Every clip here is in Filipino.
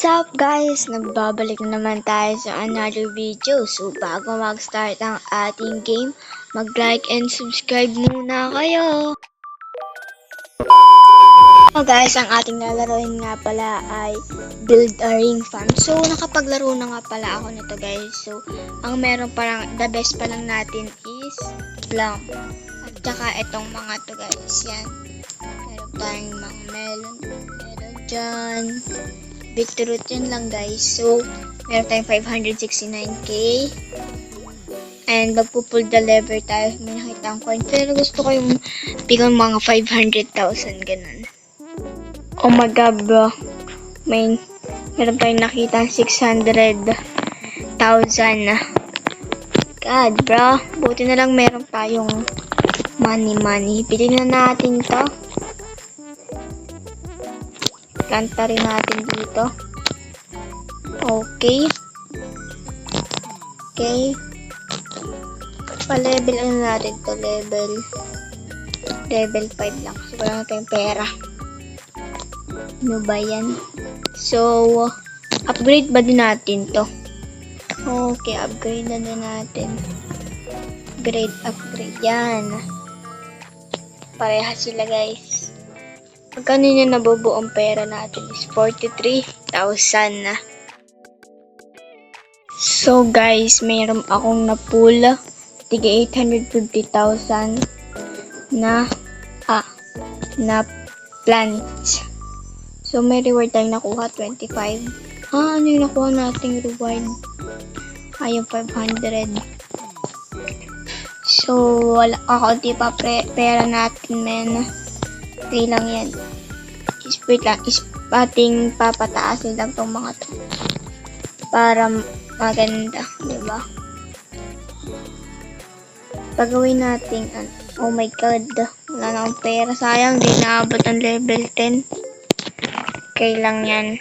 What's up guys? Nagbabalik na naman tayo sa another video. So bago mag-start ang ating game, mag-like and subscribe muna kayo. So guys, ang ating lalaroin nga pala ay Build a Ring Farm. So nakapaglaro na nga pala ako nito guys. So ang meron parang the best pa lang natin is plum. At saka itong mga to guys. Yan. Meron tayong mga melon dyan. Beetroot yun lang guys. So, meron tayong 569k. And magpupull the lever tayo. May nakita ang coin. Pero gusto ko yung bigyan mga 500,000 ganun. Oh my god bro. Meron tayong nakita 600,000. God bro. Buti na lang meron tayong money. Pili na natin to. Planta rin natin dito. Okay. Pa-level ano natin to? Level 5 lang. So, wala na tayong pera. Ano ba yan? So, upgrade ba din natin to? Okay, upgrade na din natin. Upgrade. Yan. Pareha sila guys. Magkano niya nabubuong pera natin is 43,000 na. So guys, mayroon akong na-pull tiga 850,000 na plants. So may reward tayong nakuha 25. Ano yung nakuha nating reward? Yung 500. So wala kakaunti pa pera natin men. Okay lang yan. Wait lang. Ating papataasin lang tong mga to. Para maganda. Diba? Pagawin natin. Oh my god. Wala na akong pera. Sayang. Di naabot ang level 10. Okay lang yan.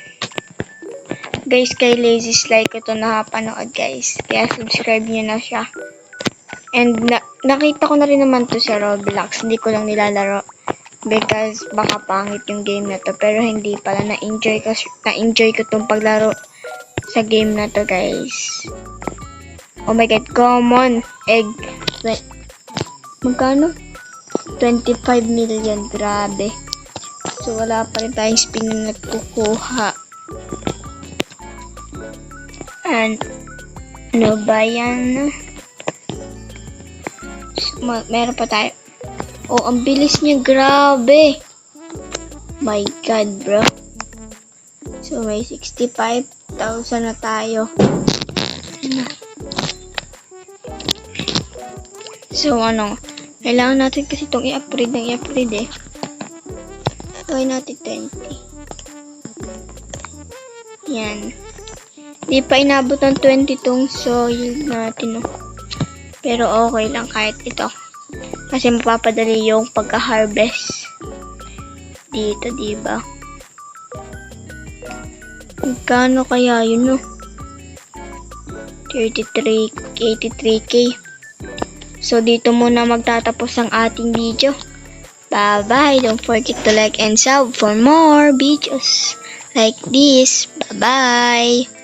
Guys, kay Lazy Sly ko ito nakapanood guys. Kaya subscribe nyo na siya. And nakita ko na rin naman to sa Roblox. Hindi ko lang nilalaro. Because baka pangit yung game na to. Pero hindi pala. Na-enjoy ko tong paglaro sa game na to guys. Oh my god. Common egg. Magkano? 25 million. Grabe. So wala pa rin tayong spin na kukuha. And ano ba yan? So, meron pa tayo. Oh, ang bilis niya. Grabe. My God, bro. So, may 65,000 na tayo. So, kailangan natin kasi itong i-upgrade eh. Gawin natin 20. Yan. Di pa inabot ng 20 tong soil natin, no. Pero okay lang kahit ito. Kasi mapapadali yung pagka-harvest dito, diba? Magkano kaya yun, no? 83k. So, dito muna magtatapos ang ating video. Bye-bye. Don't forget to like and sub for more videos like this. Bye-bye.